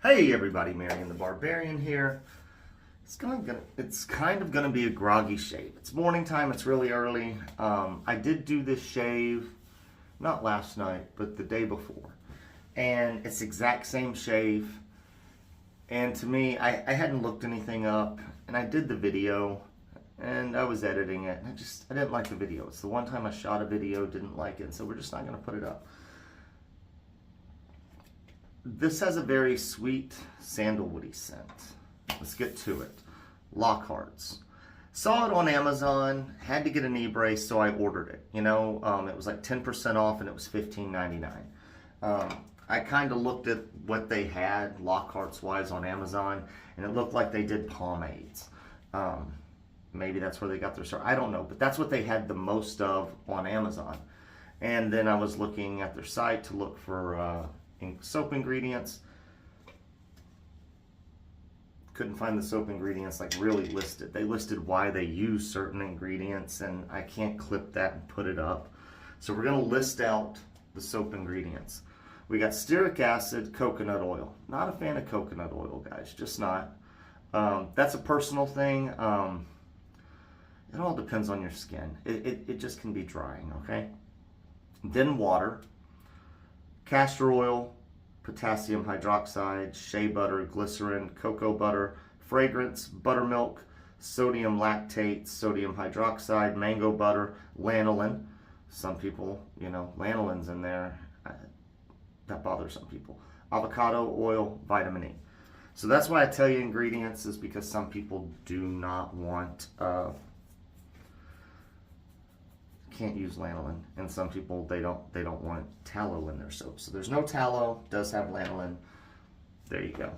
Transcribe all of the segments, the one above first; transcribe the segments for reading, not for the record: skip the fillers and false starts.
Hey everybody, Marion the Barbarian here. It's kind of gonna be a groggy shave. It's morning time, it's really early. I did do this shave, not last night, but the day before. And it's exact same shave. And to me, I hadn't looked anything up, and I did the video, and I was editing it, and I didn't like the video. It's the one time I shot a video, didn't like it, and so we're just not gonna put it up. This has a very sweet sandalwoody scent. Let's get to it. Lockhart's. Saw it on Amazon, had to get an e-brace, so I ordered it. You know, it was like 10% off and it was $15.99. I kind of looked at what they had, Lockhart's wise, on Amazon, and it looked like they did pomades. Maybe that's where they got their start. I don't know, but that's what they had the most of on Amazon. And then I was looking at their site to look for soap ingredients. Couldn't find the soap ingredients like really listed. They listed why they use certain ingredients, and I can't clip that and put it up. So we're gonna list out the soap ingredients. We got stearic acid, coconut oil. Not a fan of coconut oil, guys, just not. That's a personal thing. It all depends on your skin. It just can be drying, okay? Then water. Castor oil, potassium hydroxide, shea butter, glycerin, cocoa butter, fragrance, buttermilk, sodium lactate, sodium hydroxide, mango butter, lanolin. Some people, you know, lanolin's in there. That bothers some people. Avocado oil, vitamin E. So that's why I tell you ingredients, is because some people do not want can't use lanolin, and some people they don't want tallow in their soap. So there's no tallow, does have lanolin. There you go.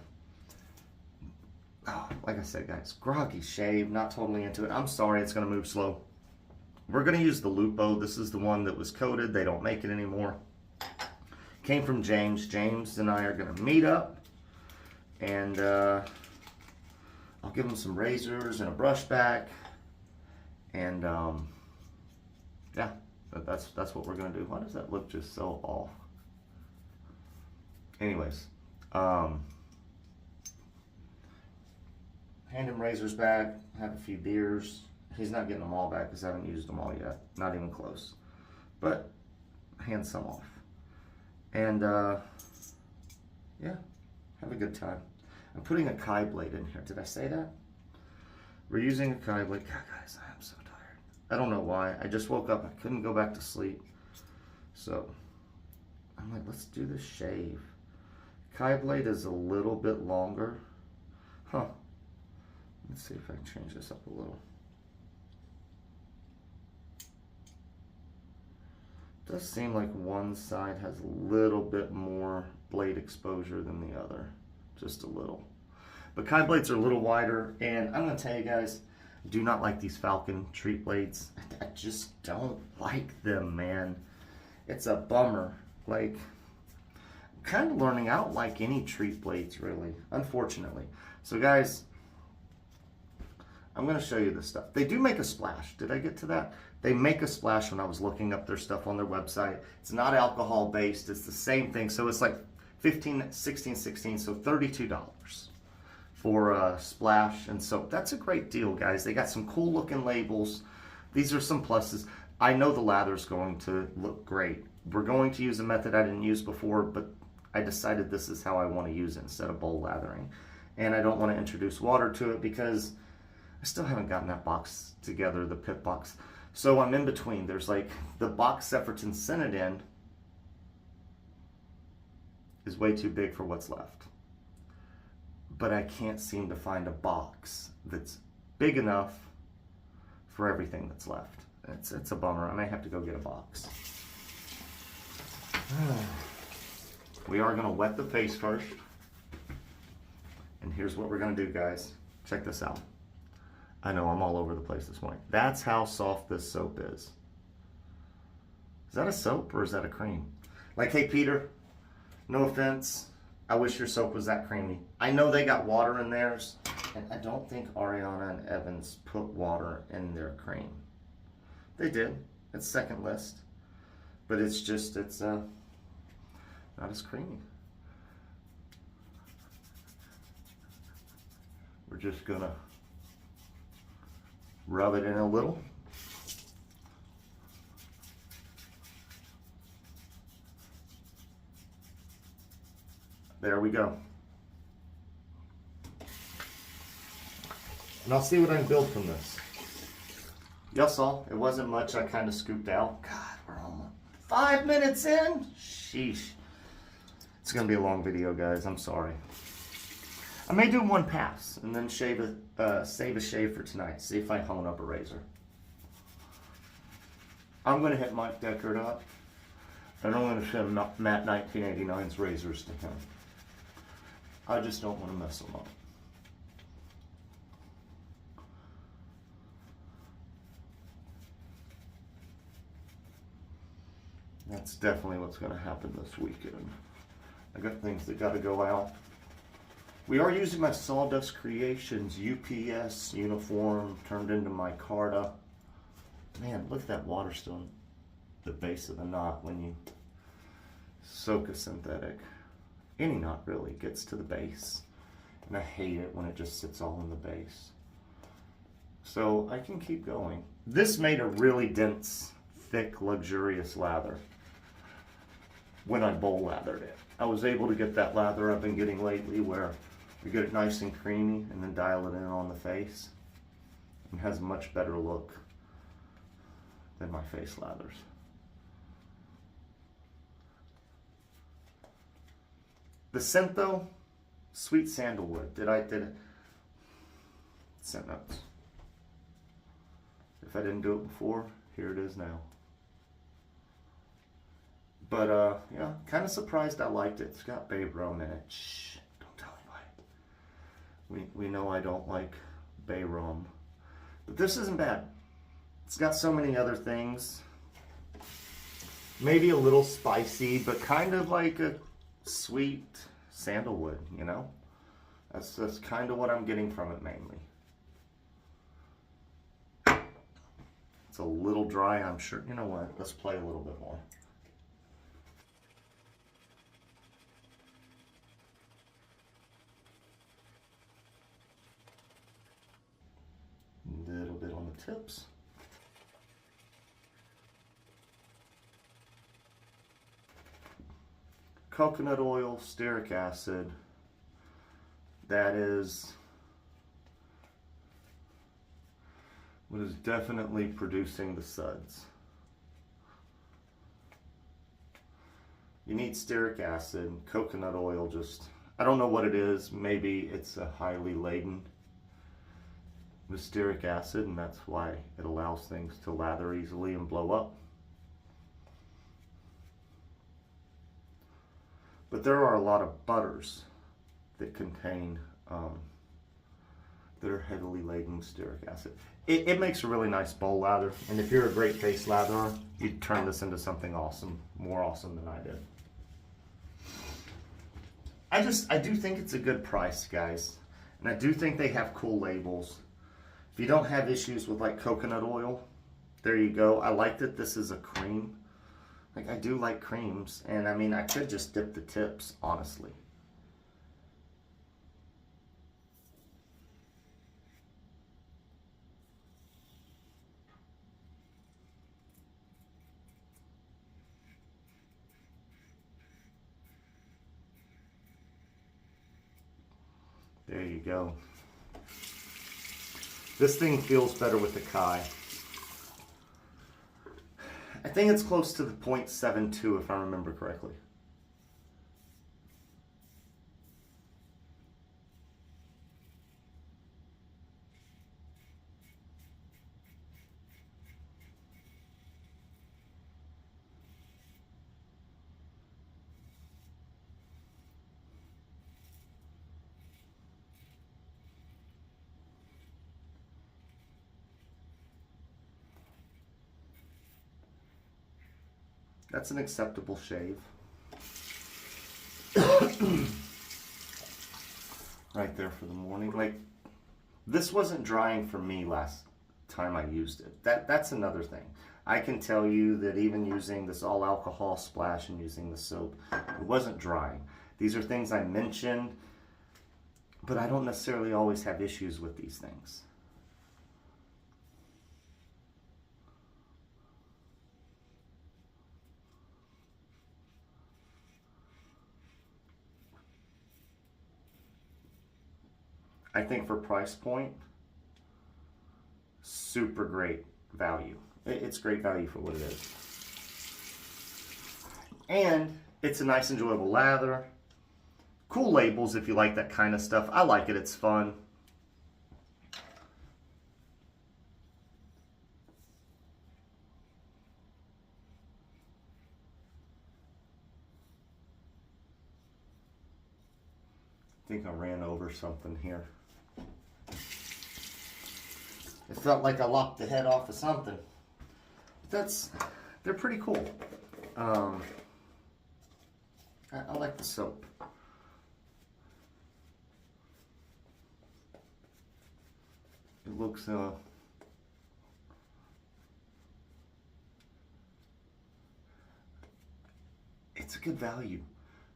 Oh, like I said, guys, groggy shave, not totally into it. I'm sorry, it's gonna move slow. We're gonna use the Lupo. This is the one that was coated. They don't make it anymore. Came from James. James and I are gonna meet up, and I'll give him some razors and a brush back, and yeah, that's what we're gonna do. Why does that look just so off? Anyways, hand him razors back, have a few beers. He's not getting them all back because I haven't used them all yet, not even close. But hand some off, and yeah, have a good time. I'm putting a Kai blade in here. Did I say that? We're using a Kai blade. God, guys, I am so tired. I don't know why. I just woke up. I couldn't go back to sleep. So I'm like, let's do this shave. Kai blade is a little bit longer. Huh. Let's see if I can change this up a little. It does seem like one side has a little bit more blade exposure than the other. Just a little. But Kai blades are a little wider, and I'm going to tell you guys, do not like these Falcon treat blades. I just don't like them, man. It's a bummer. Like, I'm kind of learning I don't like any treat blades, really, unfortunately. So guys, I'm going to show you this stuff. They do make a splash. Did I get to that? They make a splash when I was looking up their stuff on their website. It's not alcohol based. It's the same thing. So it's like 15, 16, 16, so $32 for splash and soap. That's a great deal, guys. They got some cool looking labels. These are some pluses. I know the lather's going to look great. We're going to use a method I didn't use before, but I decided this is how I want to use it instead of bowl lathering. And I don't want to introduce water to it because I still haven't gotten that box together, the pit box. So I'm in between. There's like the box Sepherton sent it in is way too big for what's left. But I can't seem to find a box that's big enough for everything that's left. It's a bummer. I may have to go get a box. We are going to wet the face first. And here's what we're going to do, guys. Check this out. I know I'm all over the place this morning. That's how soft this soap is. Is that a soap or is that a cream? Like, hey, Peter, no offense. I wish your soap was that creamy. I know they got water in theirs, and I don't think Ariana and Evans put water in their cream. They did. It's second list. But it's just, it's not as creamy. We're just gonna rub it in a little. There we go. And I'll see what I can build from this. Yes, all. It wasn't much. I kind of scooped out. God, we're almost 5 minutes in. Sheesh. It's going to be a long video, guys. I'm sorry. I may do one pass and then save a shave for tonight. See if I hone up a razor. I'm going to hit Mike Deckard up. And I'm going to send Matt 1989's razors to him. I just don't want to mess them up. That's definitely what's going to happen this weekend. I got things that got to go out. We are using my Sawdust Creations UPS uniform turned into my Carta. Man, look at that water still in the base of the knot when you soak a synthetic. Any knot really gets to the base. And I hate it when it just sits all in the base. So I can keep going. This made a really dense, thick, luxurious lather when I bowl lathered it. I was able to get that lather I've been getting lately where we get it nice and creamy and then dial it in on the face. It has a much better look than my face lathers. The scent though, sweet sandalwood. Did it? Scent notes. If I didn't do it before, here it is now. But yeah, kind of surprised I liked it. It's got bay rum in it. Shh, don't tell anybody. We know I don't like bay rum. But this isn't bad. It's got so many other things. Maybe a little spicy, but kind of like a sweet sandalwood, you know? That's kind of what I'm getting from it mainly. It's a little dry, I'm sure. You know what? Let's play a little bit more. A little bit on the tips. Coconut oil, stearic acid. That is what is definitely producing the suds. You need stearic acid. Coconut oil just, I don't know what it is. Maybe it's a highly laden with stearic acid, and that's why it allows things to lather easily and blow up. But there are a lot of butters that contain, that are heavily laden with stearic acid. It makes a really nice bowl lather, and if you're a great face latherer, you'd turn this into something awesome, more awesome than I did. I do think it's a good price, guys, and I do think they have cool labels. If you don't have issues with like coconut oil, there you go. I like that this is a cream. Like, I do like creams, and I mean, I could just dip the tips, honestly. There you go. This thing feels better with the Kai. I think it's close to the 0.72 if I remember correctly. That's an acceptable shave. Right there for the morning. Like, this wasn't drying for me last time I used it. That's another thing. I can tell you that even using this all alcohol splash and using the soap, it wasn't drying. These are things I mentioned, but I don't necessarily always have issues with these things. I think for price point, super great value. It's great value for what it is. And it's a nice, enjoyable lather. Cool labels if you like that kind of stuff. I like it, it's fun. I think I ran over something here. It felt like I lopped the head off of something. They're pretty cool. I like the soap. It looks it's a good value.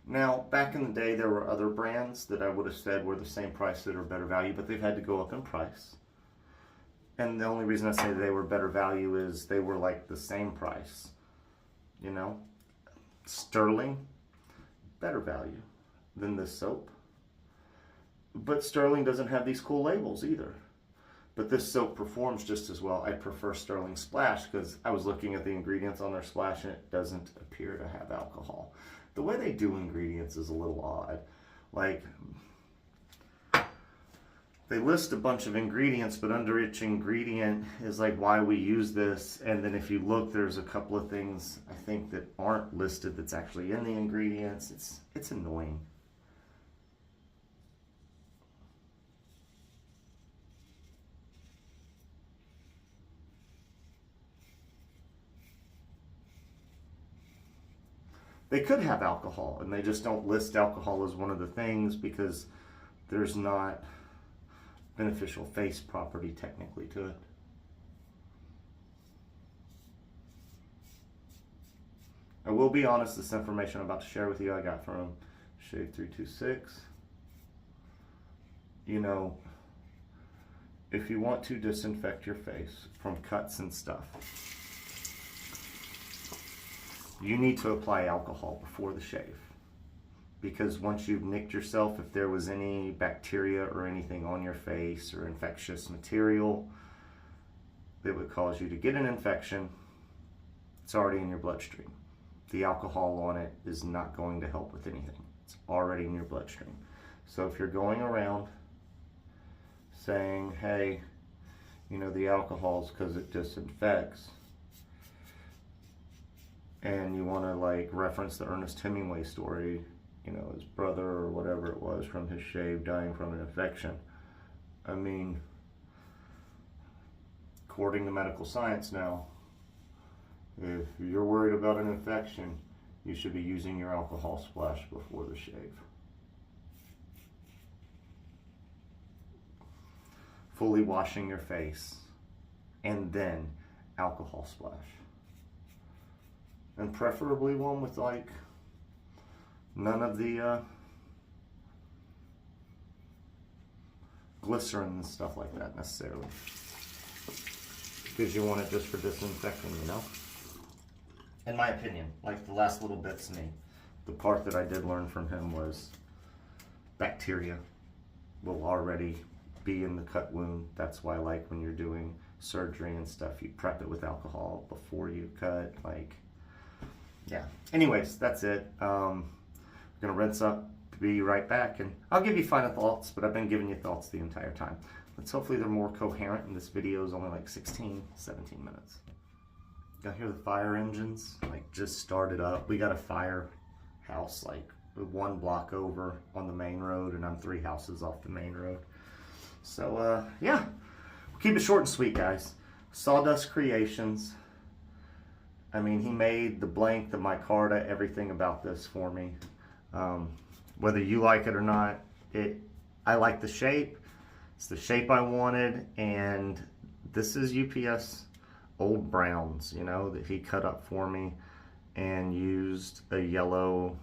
Now, back in the day, there were other brands that I would have said were the same price that are better value, but they've had to go up in price. And the only reason I say they were better value is they were like the same price. You know? Sterling, better value than this soap. But Sterling doesn't have these cool labels either. But this soap performs just as well. I prefer Sterling Splash because I was looking at the ingredients on their splash and it doesn't appear to have alcohol. The way they do ingredients is a little odd. Like, they list a bunch of ingredients, but under each ingredient is like why we use this. And then if you look, there's a couple of things I think that aren't listed that's actually in the ingredients. It's annoying. They could have alcohol, and they just don't list alcohol as one of the things because there's not beneficial face property technically to it. I will be honest, this information I'm about to share with you I got from Shave 326. You know, if you want to disinfect your face from cuts and stuff, you need to apply alcohol before the shave. Because once you've nicked yourself, if there was any bacteria or anything on your face or infectious material that would cause you to get an infection, it's already in your bloodstream. The alcohol on it is not going to help with anything. It's already in your bloodstream. So if you're going around saying, hey, you know, the alcohol's because it disinfects, and you want to like reference the Ernest Hemingway story, you know, his brother or whatever it was from his shave dying from an infection. I mean, according to medical science now, if you're worried about an infection, you should be using your alcohol splash before the shave. Fully washing your face and then alcohol splash. And preferably one with like none of the glycerin and stuff like that necessarily. Because you want it just for disinfecting, you know? In my opinion, like the last little bits to me, the part that I did learn from him was bacteria will already be in the cut wound. That's why like when you're doing surgery and stuff, you prep it with alcohol before you cut, like, yeah. Anyways, that's it. We're gonna rinse up, be right back, and I'll give you final thoughts, but I've been giving you thoughts the entire time. Let's hopefully they're more coherent, and this video is only like 16, 17 minutes. Y'all hear the fire engines? Like just started up. We got a firehouse like 1 block over on the main road, and I'm 3 houses off the main road. So yeah, we'll keep it short and sweet, guys. Sawdust Creations. I mean, he made the blank, the micarta, everything about this for me. Whether you like it or not, I like the shape. It's the shape I wanted, and this is UPS Old Browns, you know, that he cut up for me and used a yellow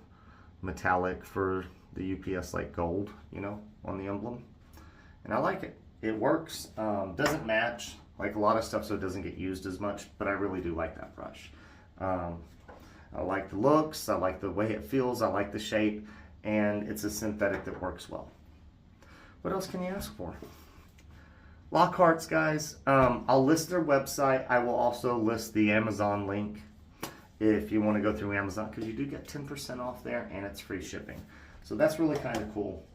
metallic for the UPS like gold, you know, on the emblem. And I like it. It works. Doesn't match like a lot of stuff, so it doesn't get used as much, but I really do like that brush. I like the looks, I like the way it feels, I like the shape, and it's a synthetic that works well. What else can you ask for? Lockhart's, guys. I'll list their website. I will also list the Amazon link if you want to go through Amazon, because you do get 10% off there and it's free shipping. So that's really kind of cool.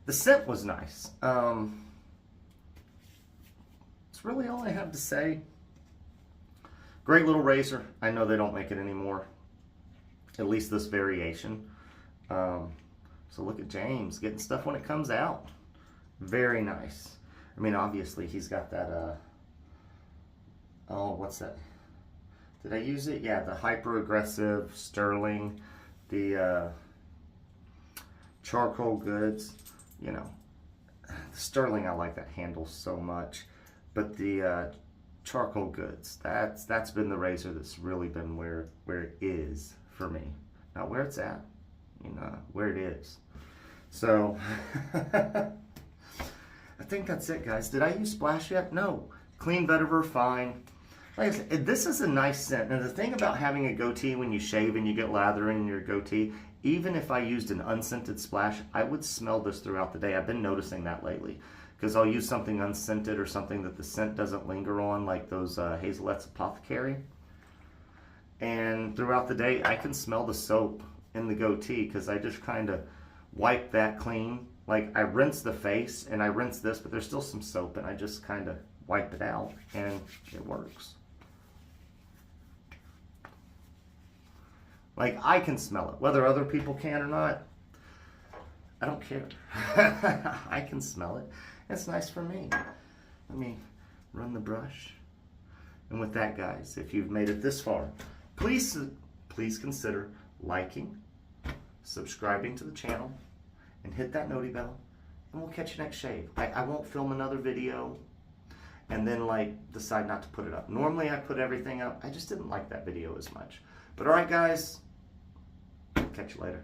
The scent was nice. It's really all I have to say. Great little razor. I know they don't make it anymore, at least this variation. So look at James getting stuff when it comes out. Very nice. I mean, obviously he's got that, oh, what's that? Did I use it? Yeah, the hyper aggressive sterling, the charcoal goods. You know, the sterling, I like that handle so much, but the charcoal goods, that's been the razor that's really been where it is for me. Not where it's at, you know, where it is. So I think that's it, guys. Did I use Splash yet? No. Clean Vetiver, fine. Like I said, this is a nice scent. And the thing about having a goatee when you shave and you get lathering in your goatee, even if I used an unscented Splash, I would smell this throughout the day. I've been noticing that lately, because I'll use something unscented or something that the scent doesn't linger on, like those Hazelet's Apothecary. And throughout the day, I can smell the soap in the goatee, because I just kind of wipe that clean. Like, I rinse the face and I rinse this, but there's still some soap, and I just kind of wipe it out, and it works. Like, I can smell it. Whether other people can or not, I don't care. I can smell it. It's nice for me. Let me run the brush. And with that, guys, if you've made it this far, please consider liking, subscribing to the channel, and hit that noti bell, and we'll catch you next shave. I won't film another video and then like decide not to put it up. Normally I put everything up. I just didn't like that video as much. But all right, guys, catch you later.